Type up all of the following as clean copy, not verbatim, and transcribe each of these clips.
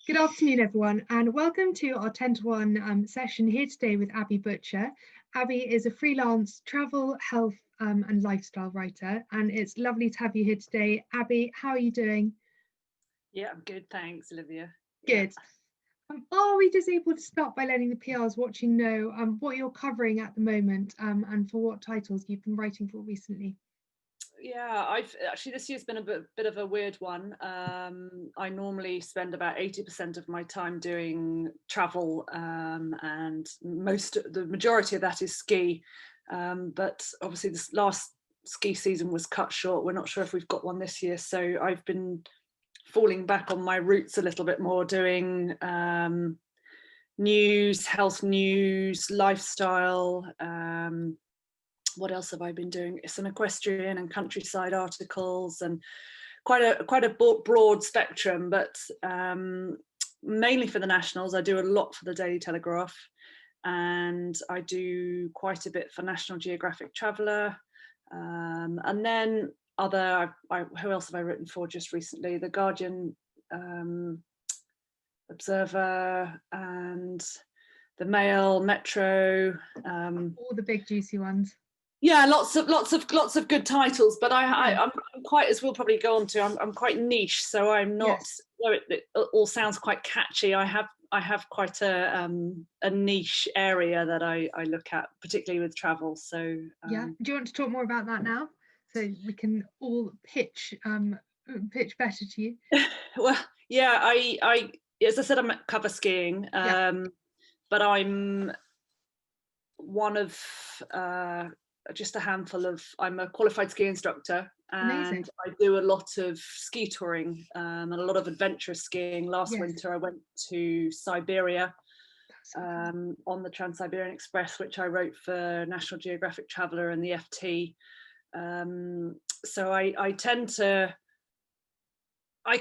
Good afternoon, everyone, and welcome to our 10 to 1 session here today with Abby Butcher. Abby is a freelance travel, health, and lifestyle writer, and it's lovely to have you here today. Abby, how are you doing? Yeah, I'm good. Thanks, Olivia. Yeah. Good. Are we just able to start by letting the PRs watching know what you're covering at the moment and for what titles you've been writing for recently? Yeah, I've actually this year's been a bit of a weird one. I normally spend about 80% of my time doing travel, and the majority of that is ski. But obviously, this last ski season was cut short. We're not sure if we've got one this year, so I've been falling back on my roots a little bit more, doing news, health news, lifestyle. What else have I been doing? Some equestrian and countryside articles, and quite a broad spectrum, but mainly for the nationals. I do a lot for the Daily Telegraph, and I do quite a bit for National Geographic Traveller, and then who else have I written for just recently? The Guardian, Observer, and the Mail, Metro. All the big juicy ones. Yeah, lots of good titles, but Yeah. I'm quite, as we'll probably go on to, I'm quite niche, so I'm not. Yes. Though it all sounds quite catchy, I have quite a niche area that I look at, particularly with travel. So Yeah. Do you want to talk more about that now, so we can all pitch better to you? well, yeah, I as I said, I'm at cover skiing, Yeah. but I'm one of just a handful of. I'm a qualified ski instructor, Amazing. and I do a lot of ski touring, and a lot of adventurous skiing. Last Yes. winter I went to Siberia, That's so cool. on the Trans-Siberian Express, which I wrote for National Geographic Traveller and the FT. So I tend to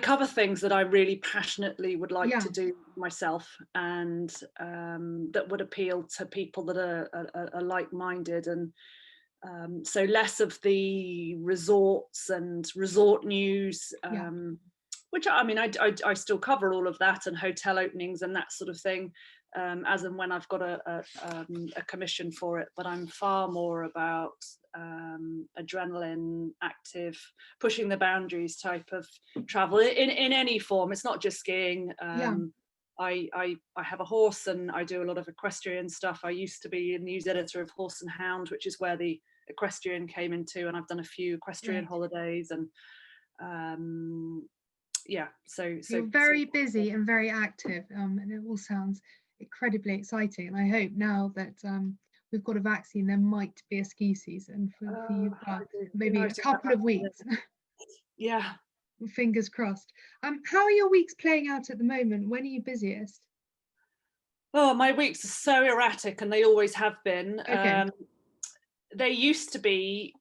cover things that I really passionately would like Yeah. to do myself, and that would appeal to people that are like-minded. And so less of the resorts and resort news, Yeah. which I mean, I still cover all of that, and hotel openings and that sort of thing, as and when I've got a commission for it. But I'm far more about adrenaline, active, pushing the boundaries type of travel in any form. It's not just skiing. Yeah. I have a horse, and I do a lot of equestrian stuff. I used to be a news editor of Horse and Hound, which is where the equestrian came into, and I've done a few equestrian Right. holidays, and yeah, so You're very busy and very active, and it all sounds incredibly exciting. And I hope now that we've got a vaccine, there might be a ski season for you, it'd be maybe a nice to have couple of that. weeks. Yeah. Fingers crossed. How are your weeks playing out at the moment? When are you busiest? Oh, my weeks are so erratic, and they always have been. Okay. They used to be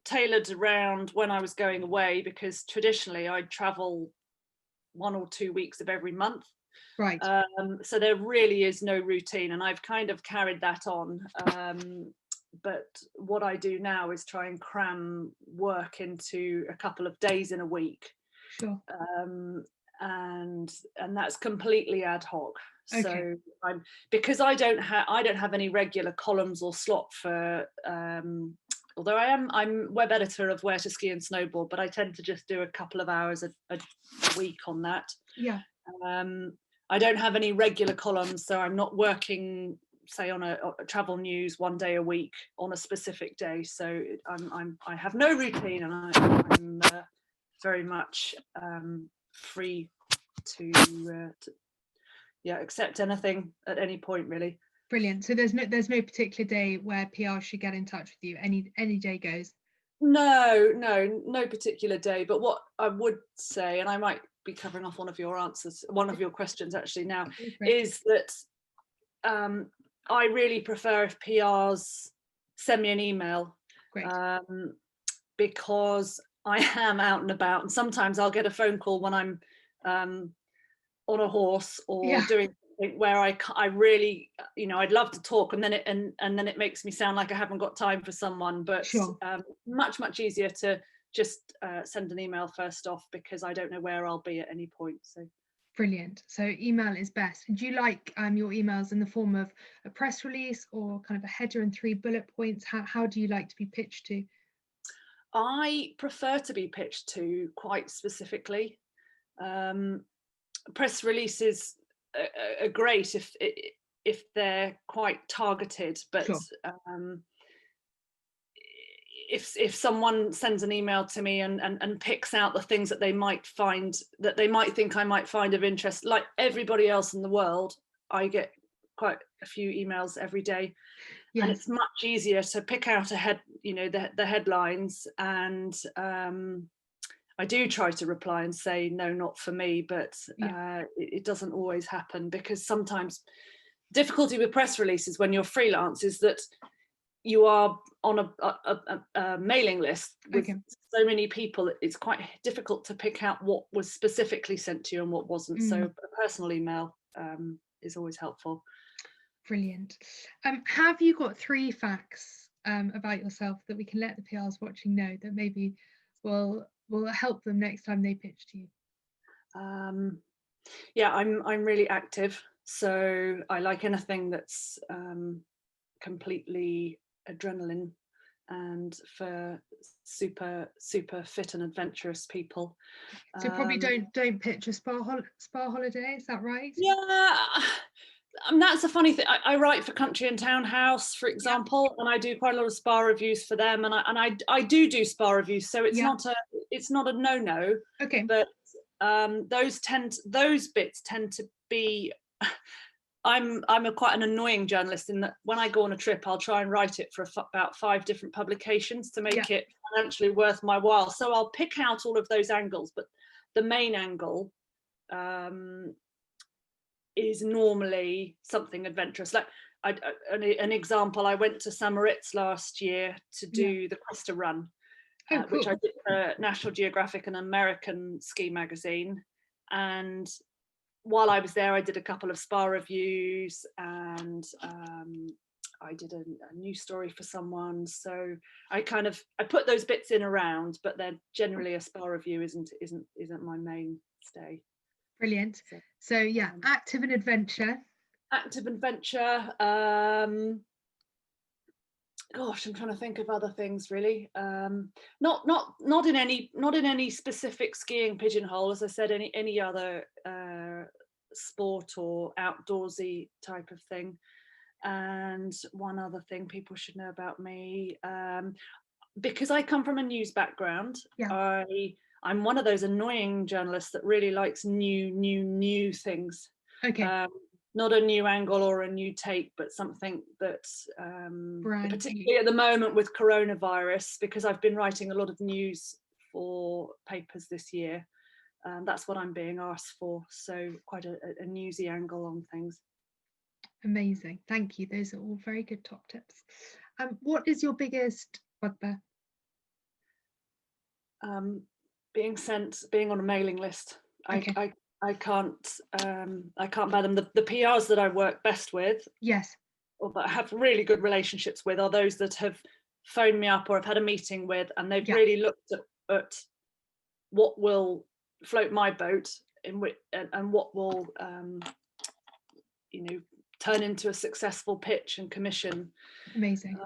tailored around when I was going away, because traditionally I'd travel 1 or 2 weeks of every month. Right. So there really is no routine, and I've kind of carried that on. But what I do now is try and cram work into a couple of days in a week, Sure. and that's completely ad hoc. Okay. So I'm because I don't have any regular columns or slot for. Although I'm web editor of Where to Ski and Snowboard, but I tend to just do a couple of hours a week on that. Yeah. I don't have any regular columns, so I'm not working, say, on a travel news one day a week on a specific day. So I have no routine, and I'm very much free to accept anything at any point, really. Brilliant. So there's no particular day where PR should get in touch with you. Any day goes. No particular day. But what I would say, and I might be covering off one of your questions actually now, is that I really prefer if PRs send me an email. Great. Because I am out and about, and sometimes I'll get a phone call when I'm on a horse or doing something where I really, I'd love to talk, and then it makes me sound like I haven't got time for someone. But sure. Much easier to just send an email first off, because I don't know where I'll be at any point. So Brilliant. So email is best. Do you like your emails in the form of a press release or kind of a header and 3 bullet points? How do you like to be pitched to? I prefer to be pitched to quite specifically. Press releases are great if they're quite targeted, but Sure. If someone sends an email to me and picks out the things that they might think I might find of interest, like everybody else in the world, I get quite a few emails every day. Yes. And it's much easier to pick out the headlines, and I do try to reply and say no, not for me, but it doesn't always happen, because sometimes difficulty with press releases when you're freelance is that you are on a mailing list with so many people. It's quite difficult to pick out what was specifically sent to you and what wasn't. So a personal email is always helpful. Brilliant. Have you got 3 facts about yourself that we can let the PRs watching know that maybe will help them next time they pitch to you? Yeah, I'm really active, so I like anything that's completely adrenaline, and for super fit and adventurous people. So probably don't pitch a spa holiday, is that right? Yeah, that's a funny thing. I write for Country and Town House, for example, and I do quite a lot of spa reviews for them, and I do spa reviews, so it's not a no-no. Okay. But those bits tend to be. I'm quite an annoying journalist in that when I go on a trip, I'll try and write it for about 5 different publications to make it financially worth my while. So I'll pick out all of those angles, but the main angle is normally something adventurous. Like an example, I went to St. Moritz last year to do the Costa Run, cool. which I did for National Geographic, an American ski magazine. And while I was there, I did a couple of spa reviews, and I did a news story for someone. So I put those bits in around, but then generally a spa review isn't my mainstay. Brilliant. So yeah, active and adventure. Gosh, I'm trying to think of other things really. Not in any specific skiing pigeonhole. As I said, any other sport or outdoorsy type of thing. And one other thing people should know about me, because I come from a news background, I'm one of those annoying journalists that really likes new things. Okay. Not a new angle or a new take, but something that, particularly at the moment with coronavirus, because I've been writing a lot of news for papers this year, that's what I'm being asked for. So quite a newsy angle on things. Amazing, thank you. Those are all very good top tips. What is your biggest bugbear? Being on a mailing list. Okay. I can't bear them. The PRs that I work best with, or that I have really good relationships with, are those that have phoned me up or have had a meeting with, and they've really looked at what will float my boat and what will turn into a successful pitch and commission. Amazing.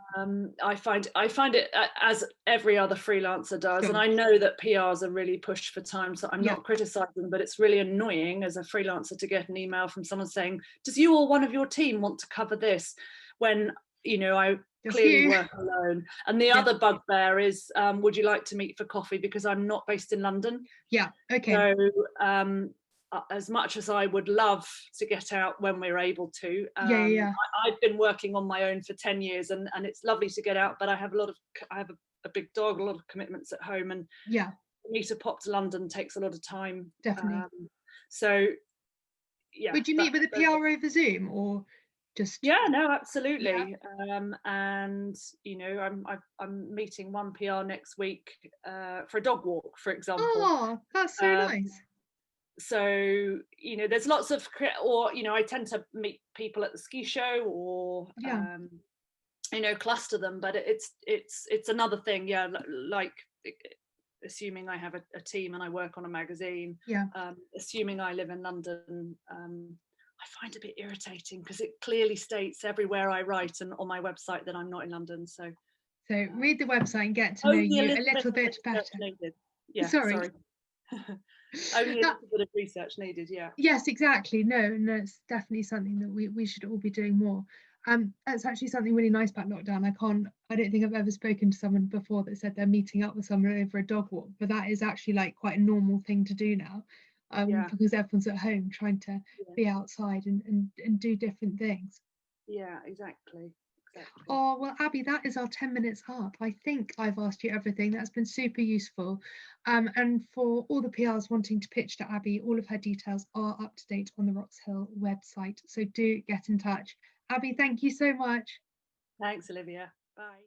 I find it, as every other freelancer does, and I know that PRs are really pushed for time, so I'm not criticizing, but it's really annoying as a freelancer to get an email from someone saying, does you or one of your team want to cover this, when I clearly work alone. And the other bugbear is, would you like to meet for coffee, because I'm not based in London. Okay. So as much as I would love to get out when we're able to, I've been working on my own for 10 years, and it's lovely to get out, but I have a big dog, a lot of commitments at home, and for me to pop to London takes a lot of time. Definitely. So would you meet with a PR over Zoom, or just? No, absolutely. And I'm meeting one PR next week for a dog walk, for example. Oh, that's so nice. So there's lots of, or I tend to meet people at the ski show, or cluster them, but it's another thing, like assuming I have a team and I work on a magazine, Yeah. assuming I live in London, I find a bit irritating because it clearly states everywhere I write and on my website that I'm not in London. So Read the website and get to know only a you a little bit little of bit research better. needed. Yeah, Sorry. sorry. Only a That, little bit of research needed. Yeah. yes, exactly. No, it's definitely something that we should all be doing more. That's actually something really nice about lockdown. I don't think I've ever spoken to someone before that said they're meeting up with someone over a dog walk, but that is actually like quite a normal thing to do now, Yeah. because everyone's at home trying to Yeah. be outside and do different things. Yeah, exactly. Oh, well, Abby, that is our 10 minutes up. I think I've asked you everything. That's been super useful. And for all the PRs wanting to pitch to Abby, all of her details are up to date on the Roxhill website. So do get in touch. Abby, thank you so much. Thanks, Olivia. Bye.